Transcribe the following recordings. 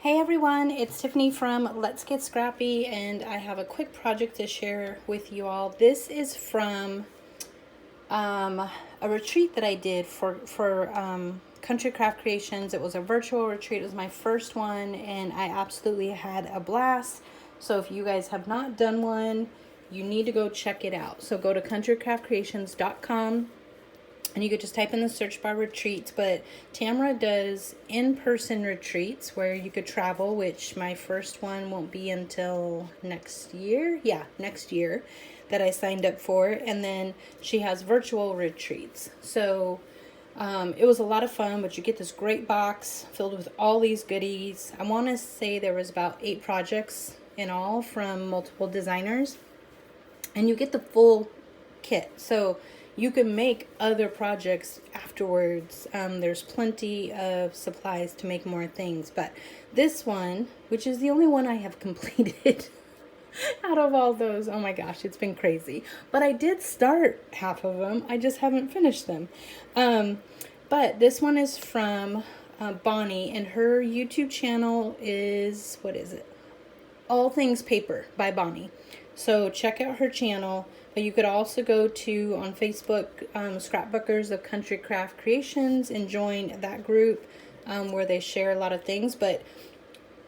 Hey everyone, it's Tiffany from Let's Get Scrappy, and I have a quick project to share with you all. This is from a retreat that I did for Country Craft Creations. It was a virtual retreat. It was my first one, and I absolutely had a blast. So if you guys have not done one, you need to go check it out. So go to countrycraftcreations.com. and you could just type in the search bar retreats. But Tamra does in-person retreats where you could travel, which my first one won't be until next year. Yeah, next year that I signed up for. And then she has virtual retreats. So it was a lot of fun, but you get this great box filled with all these goodies. I want to say there was about 8 projects in all from multiple designers. And you get the full kit. So you can make other projects afterwards. There's plenty of supplies to make more things. But this one, which is the only one I have completed out of all those, oh my gosh, it's been crazy. But I did start half of them. I just haven't finished them. But this one is from Bonnie, and her YouTube channel is, what is it? All Things Paper by Bonnie. So check out her channel. But you could also go to, on Facebook, Scrapbookers of Country Craft Creations, and join that group where they share a lot of things. But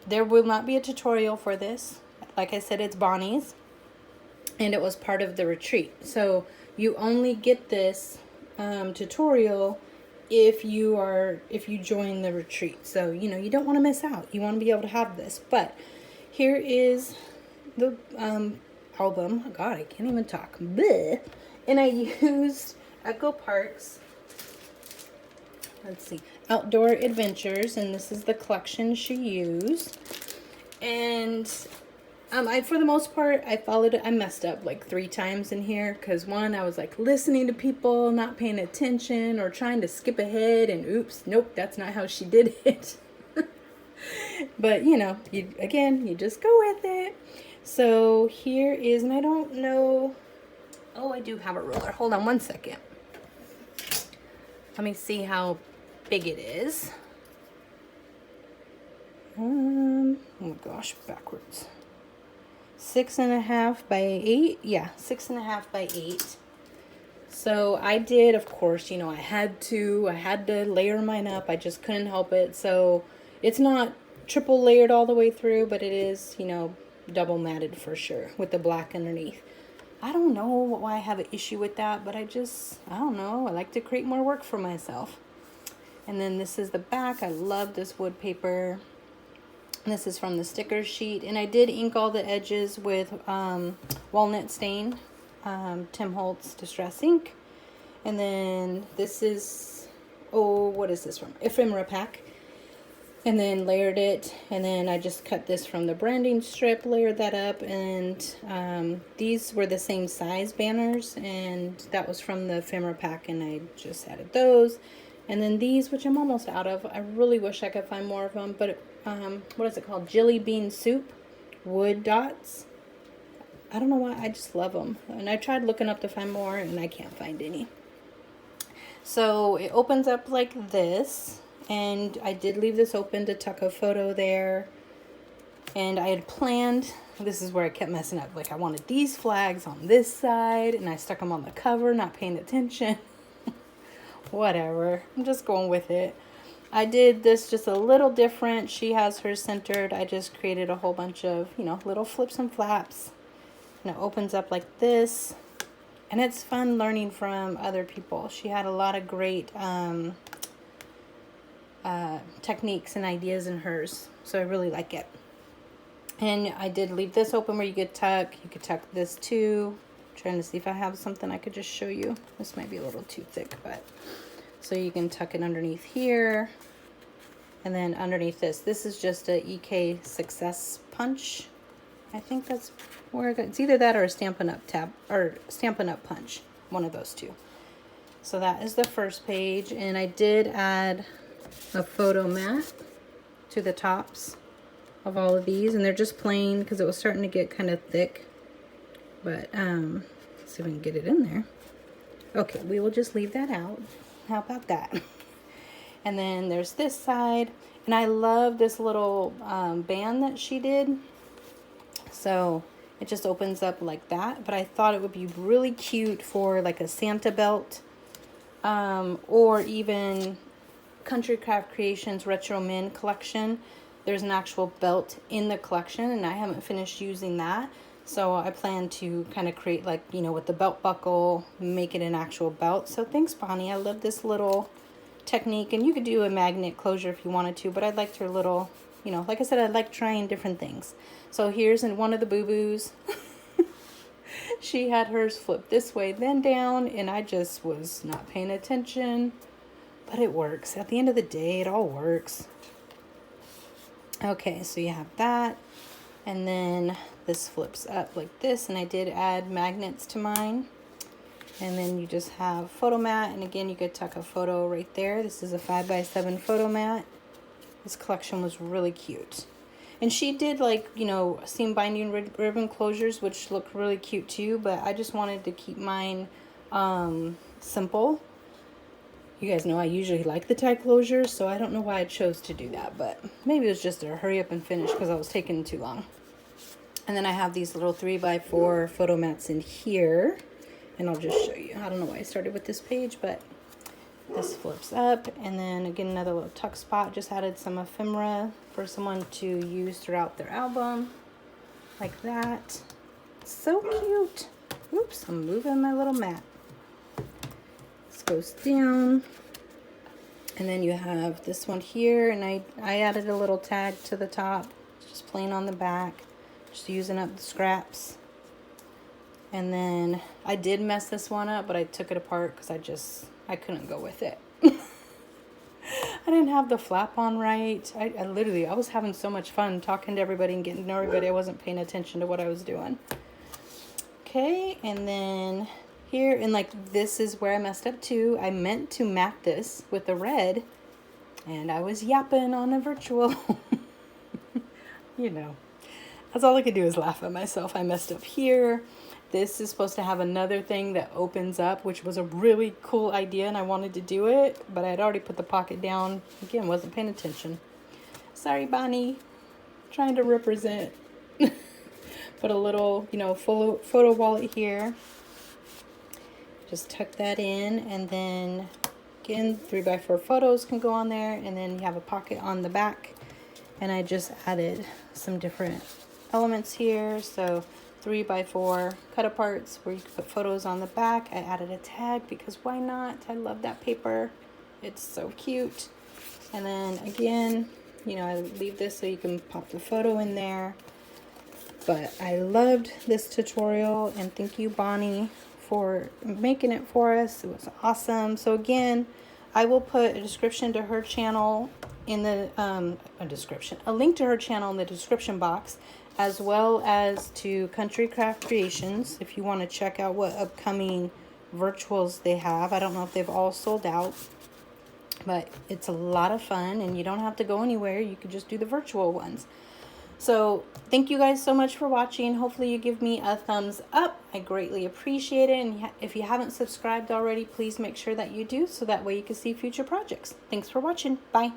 there will not be a tutorial for this. Like I said, it's Bonnie's, and it was part of the retreat. So you only get this tutorial if you join the retreat. So you don't want to miss out. You want to be able to have this. But here is the album. Oh God, I can't even talk. Bleh. And I used Echo Park's, let's see, Outdoor Adventures, and this is the collection she used. And for the most part, I messed up like 3 times in here, because one, I was like listening to people, not paying attention, or trying to skip ahead, and oops, nope, that's not how she did it. But you just go with it. So here is, and I don't know, oh, I do have a ruler. Hold on one second. Let me see how big it is. Oh my gosh, backwards. 6.5 by 8. Yeah, 6.5 by 8. So I did, of course, I had to layer mine up. I just couldn't help it. So it's not triple layered all the way through, but it is, double matted for sure with the black underneath. I don't know why I have an issue with that, but I don't know. I like to create more work for myself. And then this is the back. I love this wood paper. And this is from the sticker sheet. And I did ink all the edges with walnut stain, Tim Holtz Distress Ink. And then this is, what is this from? Ephemera Pack. And then layered it, and then I just cut this from the branding strip, layered that up, and these were the same size banners, and that was from the ephemera pack, and I just added those. And then these, which I'm almost out of, I really wish I could find more of them, but what is it called? Jelly bean soup wood dots. I don't know why, I just love them, and I tried looking up to find more, and I can't find any. So it opens up like this. And I did leave this open to tuck a photo there. And I had planned, this is where I kept messing up. Like I wanted these flags on this side, and I stuck them on the cover, not paying attention. Whatever, I'm just going with it. I did this just a little different. She has hers centered. I just created a whole bunch of, little flips and flaps. And it opens up like this. And it's fun learning from other people. She had a lot of great techniques and ideas in hers, so I really like it. And I did leave this open where you could tuck this too. I'm trying to see if I have something I could just show you. This might be a little too thick, but so you can tuck it underneath here, and then underneath this is just a EK Success Punch. I think that's where it's either that or a Stampin' Up tab or Stampin' Up Punch, one of those two. So that is the first page, and I did add a photo mat to the tops of all of these, and they're just plain because it was starting to get kind of thick, but let's see if we can get it in there. Okay, we will just leave that out. How about that? And then there's this side, And I love this little band that she did. So it just opens up like that. But I thought it would be really cute for like a Santa belt, or even Country Craft Creations Retro Min collection. There's an actual belt in the collection, and I haven't finished using that. So I plan to kind of create, like, you know, with the belt buckle, make it an actual belt. So thanks, Bonnie. I love this little technique. And you could do a magnet closure if you wanted to, but I liked her little, you know, like I said, I like trying different things. So here's in one of the boo-boos. She had hers flipped this way, then down, and I just was not paying attention. But it works. At the end of the day, it all works. Okay, so you have that. And then this flips up like this. And I did add magnets to mine. And then you just have photo mat. And again, you could tuck a photo right there. This is a 5x7 photo mat. This collection was really cute. And she did, like, you know, seam binding ribbon closures, which look really cute too. But I just wanted to keep mine simple. You guys know I usually like the tie closures, so I don't know why I chose to do that, but maybe it was just a hurry up and finish because I was taking too long. And then I have these little 3x4 photo mats in here, and I'll just show you. I don't know why I started with this page, but this flips up, and then again another little tuck spot. Just added some ephemera for someone to use throughout their album, like that. So cute. Oops, I'm moving my little mat. Goes down, and then you have this one here, and I added a little tag to the top, just plain on the back, just using up the scraps. And then I did mess this one up, but I took it apart because I couldn't go with it. I didn't have the flap on right. I was having so much fun talking to everybody and getting to know everybody. I wasn't paying attention to what I was doing. Okay, and then here, and like this is where I messed up too. I meant to mat this with the red, and I was yapping on a virtual. You know, that's all I could do is laugh at myself. I messed up here. This is supposed to have another thing that opens up, which was a really cool idea, and I wanted to do it, but I had already put the pocket down. Again, wasn't paying attention. Sorry, Bonnie. Trying to represent. Put a little, you know, photo wallet here. Just tuck that in, and then again 3x4 photos can go on there, and then you have a pocket on the back. And I just added some different elements here. So 3x4 cut aparts where you can put photos on the back. I added a tag because why not? I love that paper. It's so cute. And then again, you know, I leave this so you can pop the photo in there. But I loved this tutorial, and thank you, Bonnie, for making it for us. It was awesome. So again, I will put a description to her channel in the a link to her channel in the description box, as well as to Country Craft Creations if you want to check out what upcoming virtuals they have. I don't know if they've all sold out, but it's a lot of fun, and you don't have to go anywhere. You could just do the virtual ones. So thank you guys so much for watching. Hopefully you give me a thumbs up. I greatly appreciate it. And if you haven't subscribed already, please make sure that you do, so that way you can see future projects. Thanks for watching. Bye.